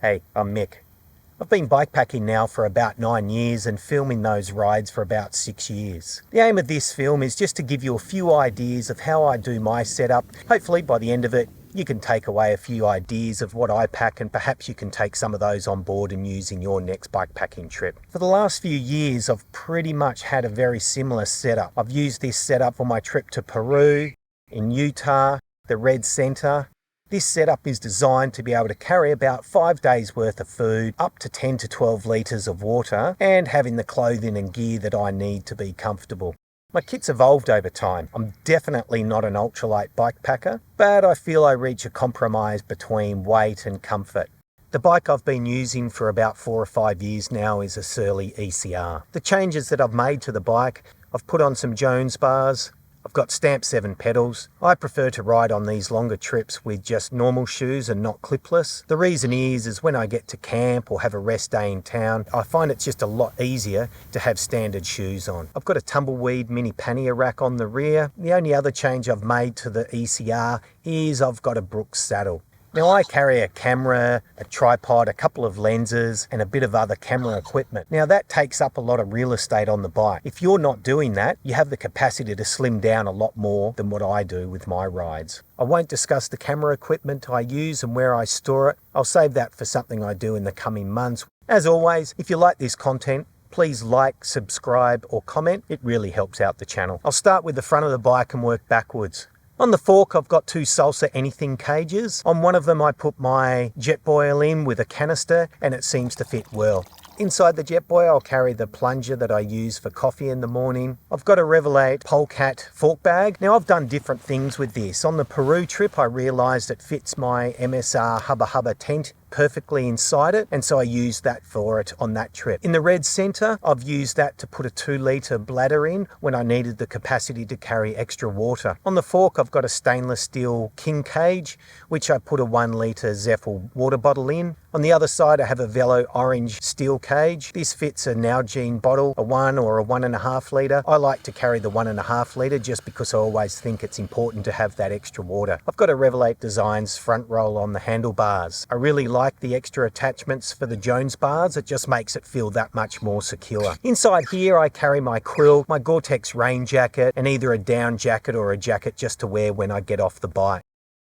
Hey, I'm Mick. I've been bikepacking now for about 9 years and filming those rides for about 6 years. The aim of this film is just to give you a few ideas of how I do my setup. Hopefully by the end of it, you can take away a few ideas of what I pack, and perhaps you can take some of those on board and use in your next bikepacking trip. For the last few years, I've pretty much had a very similar setup. I've used this setup for my trip to Peru, in Utah, the Red Center. This setup is designed to be able to carry about 5 days worth of food, up to 10 to 12 litres of water, and having the clothing and gear that I need to be comfortable. My kit's evolved over time. I'm definitely not an ultralight bikepacker, but I feel I reach a compromise between weight and comfort. The bike I've been using for about 4 or 5 years now is a Surly ECR. The changes that I've made to the bike, I've put on some Jones bars, I've got Stamp 7 pedals. I prefer to ride on these longer trips with just normal shoes and not clipless. The reason is when I get to camp or have a rest day in town, I find it's just a lot easier to have standard shoes on. I've got a tumbleweed mini pannier rack on the rear. The only other change I've made to the ECR is I've got a Brooks saddle. Now I carry a camera, a tripod, a couple of lenses and a bit of other camera equipment. Now that takes up a lot of real estate on the bike. If you're not doing that, you have the capacity to slim down a lot more than what I do with my rides. I won't discuss the camera equipment I use and where I store it. I'll save that for something I do in the coming months. As always, if you like this content, please like, subscribe or comment. It really helps out the channel. I'll start with the front of the bike and work backwards. On the fork, I've got 2 Salsa Anything cages. On one of them, I put my Jetboil in with a canister and it seems to fit well. Inside the Jetboil, I'll carry the plunger that I use for coffee in the morning. I've got a Revelate Polecat fork bag. Now I've done different things with this. On the Peru trip, I realized it fits my MSR Hubba Hubba tent perfectly inside it, and so I used that for it on that trip. In the Red Center, I've used that to put a 2-litre bladder in when I needed the capacity to carry extra water. On the fork, I've got a stainless steel king cage, which I put a 1-litre Zeffel water bottle in. On the other side, I have a Velo orange steel cage. This fits a Nalgene bottle, a 1 or a 1.5 litre. I like to carry the 1.5 litre just because I always think it's important to have that extra water. I've got a Revelate Designs front roll on the handlebars. I really like the extra attachments for the Jones bars. It just makes it feel that much more secure. Inside here, I carry my quilt, my Gore-Tex rain jacket, and either a down jacket or a jacket just to wear when I get off the bike.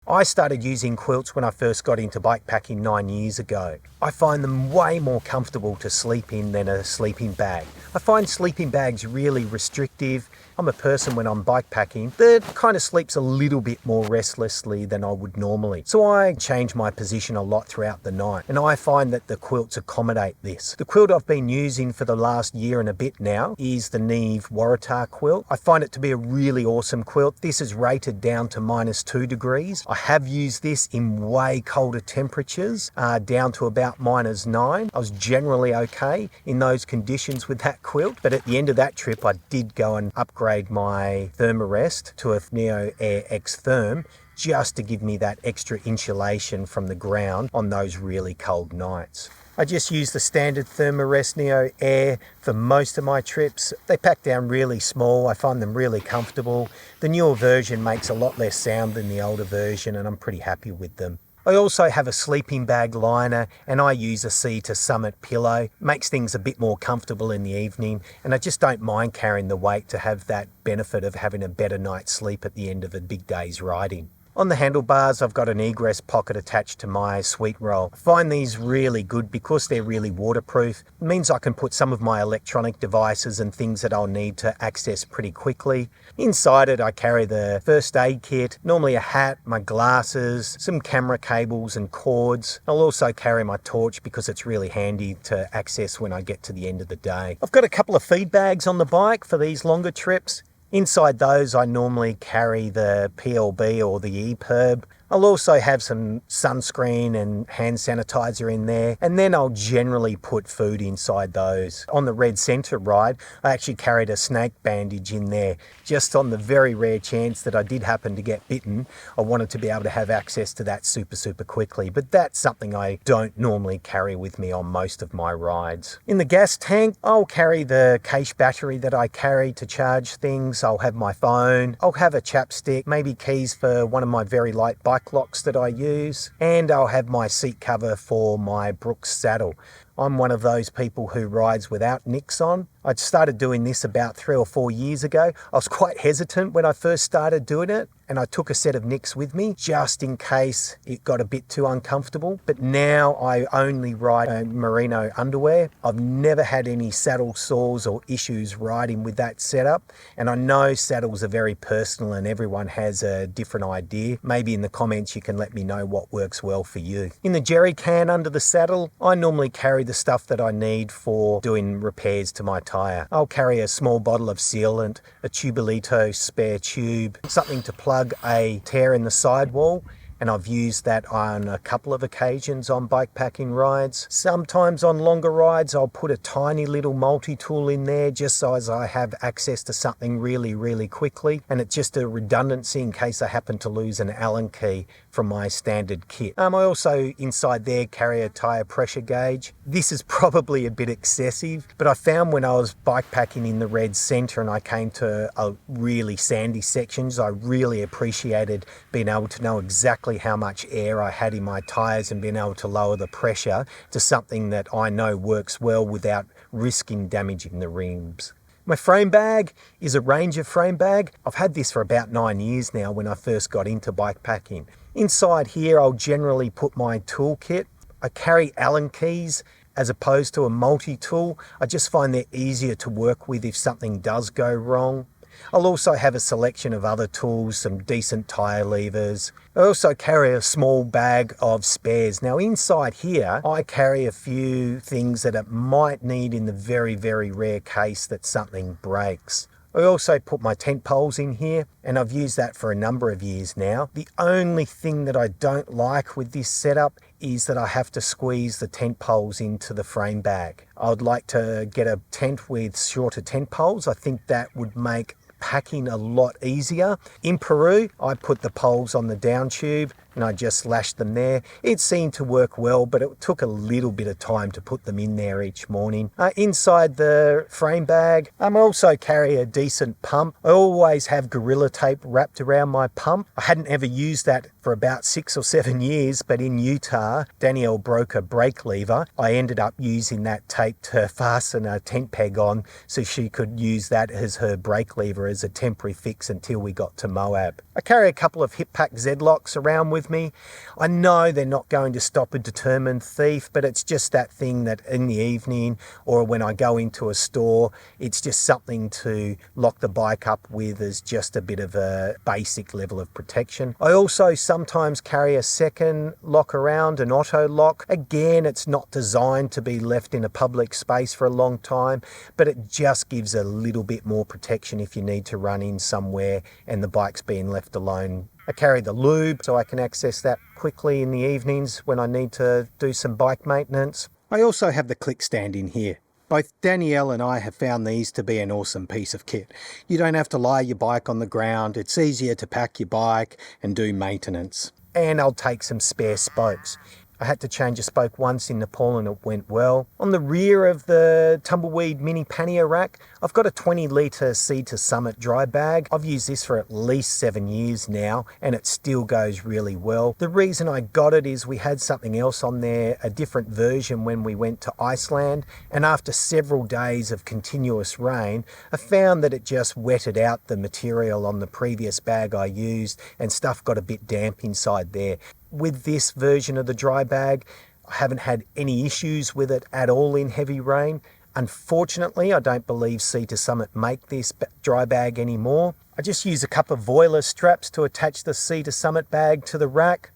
I started using quilts when I first got into bikepacking 9 years ago. I find them way more comfortable to sleep in than a sleeping bag. I find sleeping bags really restrictive. I'm a person when I'm bikepacking that kind of sleeps a little bit more restlessly than I would normally. So I change my position a lot throughout the night, and I find that the quilts accommodate this. The quilt I've been using for the last year and a bit now is the Neve Waratah quilt. I find it to be a really awesome quilt. This is rated down to -2 degrees. I have used this in way colder temperatures, down to about -9. I was generally okay in those conditions with that quilt, but at the end of that trip I did go and upgrade my Thermarest to a Neo Air X Therm just to give me that extra insulation from the ground on those really cold nights. I just use the standard Thermarest Neo Air for most of my trips. They pack down really small. I find them really comfortable. The newer version makes a lot less sound than the older version, and I'm pretty happy with them. I also have a sleeping bag liner, and I use a Sea to Summit pillow. Makes things a bit more comfortable in the evening, and I just don't mind carrying the weight to have that benefit of having a better night's sleep at the end of a big day's riding. On the handlebars, I've got an egress pocket attached to my sweet roll. I find these really good because they're really waterproof. It means I can put some of my electronic devices and things that I'll need to access pretty quickly. Inside it, I carry the first aid kit, normally a hat, my glasses, some camera cables and cords. I'll also carry my torch because it's really handy to access when I get to the end of the day. I've got a couple of feed bags on the bike for these longer trips. Inside those, I normally carry the PLB or the EPIRB. I'll also have some sunscreen and hand sanitizer in there, and then I'll generally put food inside those. On the Red Center ride, I actually carried a snake bandage in there, just on the very rare chance that I did happen to get bitten. I wanted to be able to have access to that super quickly, but that's something I don't normally carry with me on most of my rides. In the gas tank, I'll carry the cache battery that I carry to charge things. I'll have my phone, I'll have a chapstick, maybe keys for one of my very light bike truck locks that I use, and I'll have my seat cover for my Brooks saddle. I'm one of those people who rides without nicks on. I started doing this about 3 or 4 years ago. I was quite hesitant when I first started doing it, and I took a set of nicks with me just in case it got a bit too uncomfortable. But now I only ride merino underwear. I've never had any saddle sores or issues riding with that setup, and I know saddles are very personal and everyone has a different idea. Maybe in the comments you can let me know what works well for you. In the Jerrycan under the saddle, I normally carry the stuff that I need for doing repairs to my tyre. I'll carry a small bottle of sealant, a Tubolito spare tube, something to plug a tear in the sidewall, and I've used that on a couple of occasions on bikepacking rides. Sometimes on longer rides I'll put a tiny little multi-tool in there just so as I have access to something really quickly, and it's just a redundancy in case I happen to lose an Allen key from my standard kit. I also inside there carry a tyre pressure gauge. This is probably a bit excessive, but I found when I was bikepacking in the Red Centre and I came to a really sandy sections, I really appreciated being able to know exactly how much air I had in my tyres and being able to lower the pressure to something that I know works well without risking damaging the rims. My frame bag is a Ranger frame bag. I've had this for about 9 years now when I first got into bikepacking. Inside here I'll generally put my toolkit. I carry Allen keys as opposed to a multi-tool. I just find they're easier to work with if something does go wrong. I'll also have a selection of other tools, some decent tyre levers. I also carry a small bag of spares. Now inside here, I carry a few things that it might need in the very rare case that something breaks. I also put my tent poles in here, and I've used that for a number of years now. The only thing that I don't like with this setup is that I have to squeeze the tent poles into the frame bag. I would like to get a tent with shorter tent poles. I think that would make packing a lot easier. In Peru, I put the poles on the down tube and I just lashed them there. It seemed to work well, but it took a little bit of time to put them in there each morning. Inside the frame bag, I also carry a decent pump. I always have Gorilla Tape wrapped around my pump. I hadn't ever used that for about 6 or 7 years, but in Utah, Danielle broke a brake lever. I ended up using that tape to fasten a tent peg on so she could use that as her brake lever as a temporary fix until we got to Moab. I carry a couple of hip pack Z-locks around with me. I know they're not going to stop a determined thief, but it's just that thing that in the evening or when I go into a store, it's just something to lock the bike up with as just a bit of a basic level of protection. I also sometimes carry a second lock around, an auto lock. Again, it's not designed to be left in a public space for a long time, but it just gives a little bit more protection if you need to run in somewhere and the bike's being left alone. I carry the lube so I can access that quickly in the evenings when I need to do some bike maintenance. I also have the click stand in here. Both Danielle and I have found these to be an awesome piece of kit. You don't have to lie your bike on the ground. It's easier to pack your bike and do maintenance. And I'll take some spare spokes. I had to change a spoke once in Nepal and it went well. On the rear of the Tumbleweed mini pannier rack, I've got a 20 litre Sea to Summit dry bag. I've used this for at least 7 years now and it still goes really well. The reason I got it is we had something else on there, a different version when we went to Iceland, and after several days of continuous rain, I found that it just wetted out the material on the previous bag I used and stuff got a bit damp inside there. With this version of the dry bag, I haven't had any issues with it at all in heavy rain. Unfortunately, I don't believe Sea to Summit make this dry bag anymore. I just use a couple of voiler straps to attach the Sea to Summit bag to the rack.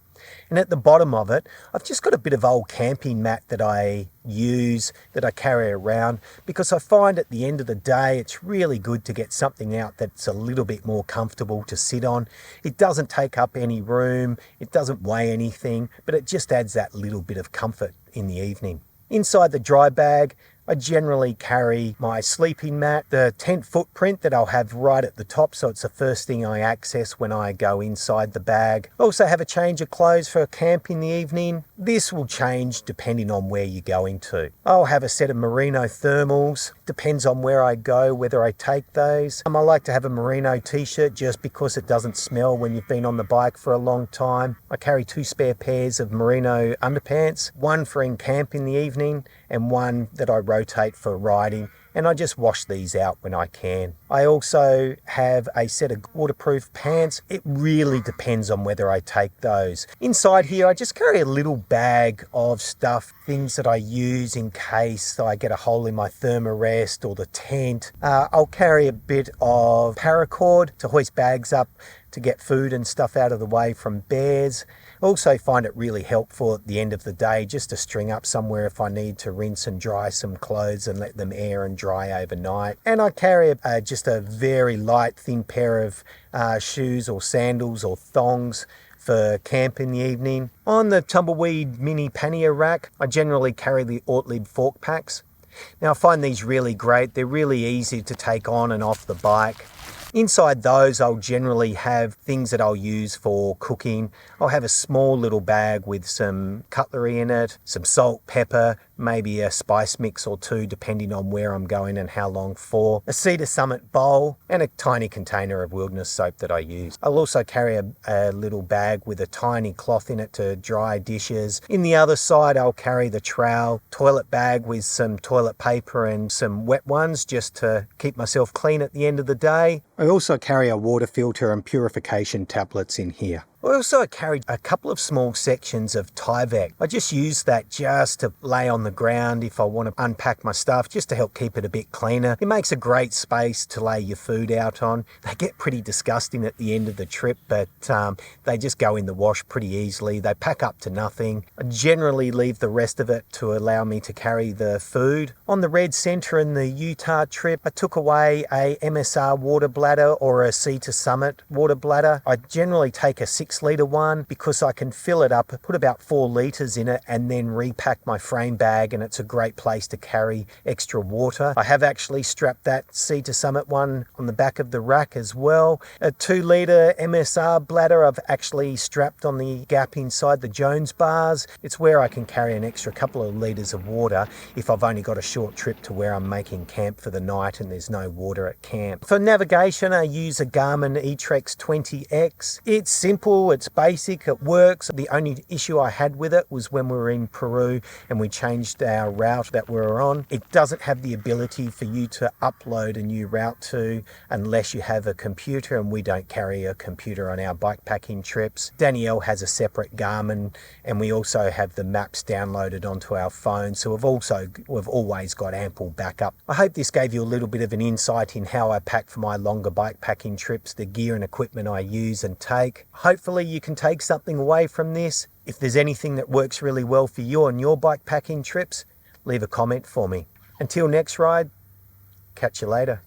And at the bottom of it, I've just got a bit of old camping mat that I use, that I carry around, because I find at the end of the day, it's really good to get something out that's a little bit more comfortable to sit on. It doesn't take up any room, it doesn't weigh anything, but it just adds that little bit of comfort in the evening. Inside the dry bag, I generally carry my sleeping mat, the tent footprint that I'll have right at the top, so it's the first thing I access when I go inside the bag. I also have a change of clothes for camp in the evening. This will change depending on where you're going to. I'll have a set of merino thermals. Depends on where I go, whether I take those. I like to have a merino t-shirt just because it doesn't smell when you've been on the bike for a long time. I carry 2 spare pairs of merino underpants, one for in camp in the evening and one that I rotate for riding, and I just wash these out when I can. I also have a set of waterproof pants. It really depends on whether I take those. Inside here, I just carry a little bag of stuff, things that I use in case I get a hole in my thermarest or the tent. I'll carry a bit of paracord to hoist bags up to get food and stuff out of the way from bears. Also find it really helpful at the end of the day just to string up somewhere if I need to rinse and dry some clothes and let them air and dry overnight. And I carry just a very light, thin pair of shoes or sandals or thongs for camp in the evening. On the Tumbleweed mini pannier rack, I generally carry the Ortlieb fork packs. Now I find these really great. They're really easy to take on and off the bike. Inside those, I'll generally have things that I'll use for cooking. I'll have a small little bag with some cutlery in it, some salt, pepper, maybe a spice mix or 2 depending on where I'm going and how long for, a Cedar Summit bowl, and a tiny container of wilderness soap that I use. I'll also carry a little bag with a tiny cloth in it to dry dishes. In the other side, I'll carry the trowel, toilet bag with some toilet paper and some wet ones just to keep myself clean at the end of the day. I also carry a water filter and purification tablets in here. I also carried a couple of small sections of Tyvek. I just use that just to lay on the ground if I want to unpack my stuff, just to help keep it a bit cleaner. It makes a great space to lay your food out on. They get pretty disgusting at the end of the trip, but they just go in the wash pretty easily. They pack up to nothing. I generally leave the rest of it to allow me to carry the food. On the Red Center and the Utah trip, I took away a MSR water bladder or a Sea to Summit water bladder. I generally take a 6-litre one because I can fill it up, put about 4 litres in it, and then repack my frame bag, and it's a great place to carry extra water. I have actually strapped that Sea to Summit one on the back of the rack as well. A 2-litre MSR bladder I've actually strapped on the gap inside the Jones bars. It's where I can carry an extra couple of litres of water if I've only got a short trip to where I'm making camp for the night and there's no water at camp. For navigation, I use a Garmin eTrex 20X. It's simple, it's basic, it works. The only issue I had with it was when we were in Peru and we changed our route that we were on. It doesn't have the ability for you to upload a new route to unless you have a computer, and we don't carry a computer on our bikepacking trips. Danielle has a separate Garmin, and we also have the maps downloaded onto our phone, so we've always got ample backup. I hope this gave you a little bit of an insight in how I pack for my longer bikepacking trips, the gear and equipment I use and take. Hopefully you can take something away from this. If there's anything that works really well for you on your bikepacking trips, leave a comment for me. Until next ride, catch you later.